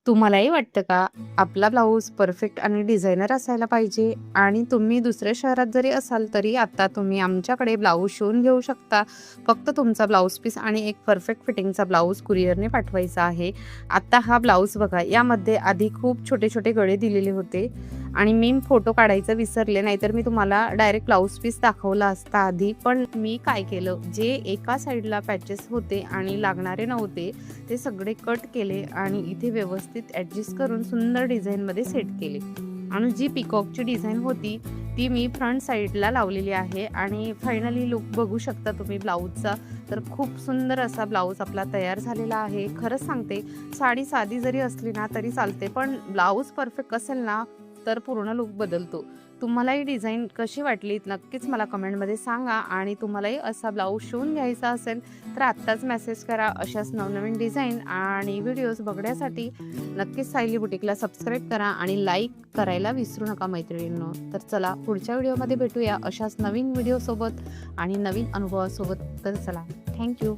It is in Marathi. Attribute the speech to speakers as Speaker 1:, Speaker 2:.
Speaker 1: तुम्हालाही वाटतं का आपला ब्लाऊज परफेक्ट आणि डिझायनर असायला पाहिजे आणि तुम्ही दुसऱ्या शहरात जरी असाल तरी आता तुम्ही आमच्याकडे ब्लाऊज शिवून घेऊ शकता. फक्त तुमचा ब्लाऊज पीस आणि एक परफेक्ट फिटिंगचा ब्लाऊज कुरिअरने पाठवायचा आहे. आता हा ब्लाऊज बघा, यामध्ये आधी खूप छोटे छोटे गळे दिलेले होते आणि मी फोटो काढायचं विसरले, नाहीतर मी तुम्हाला डायरेक्ट ब्लाऊज पीस दाखवला असता आधी. पण मी काय केलं, जे एका साईडला पॅचेस होते आणि लागणारे नव्हते ते सगळे कट केले आणि इथे व्यवस्थित ॲडजस्ट करून सुंदर डिझाईनमध्ये सेट केले. आणि जी पिकॉकची डिझाईन होती ती मी फ्रंट साईडला लावलेली आहे आणि फायनली लुक बघू शकता तुम्ही ब्लाऊजचा. तर खूप सुंदर असा ब्लाऊज आपला तयार झालेला आहे. खरंच सांगते, साडी साधी जरी असली ना तरी चालते, पण ब्लाऊज परफेक्ट असेल ना तर पूर्ण लुक बदलतो. तुम्हाला ही डिझाईन कशी वाटली नक्कीच मला कमेंटमध्ये सांगा आणि तुम्हालाही असा ब्लाऊज शिवून घ्यायचा असेल तर आत्ताच मेसेज करा. अशाच नवनवीन डिझाईन आणि व्हिडिओज बघण्यासाठी नक्कीच सायली बुटीकला सबस्क्राईब करा आणि लाईक करायला विसरू नका मैत्रिणींनो. तर चला पुढच्या व्हिडिओमध्ये भेटूया अशाच नवीन व्हिडिओसोबत आणि नवीन अनुभवासोबत. तर चला, थँक्यू.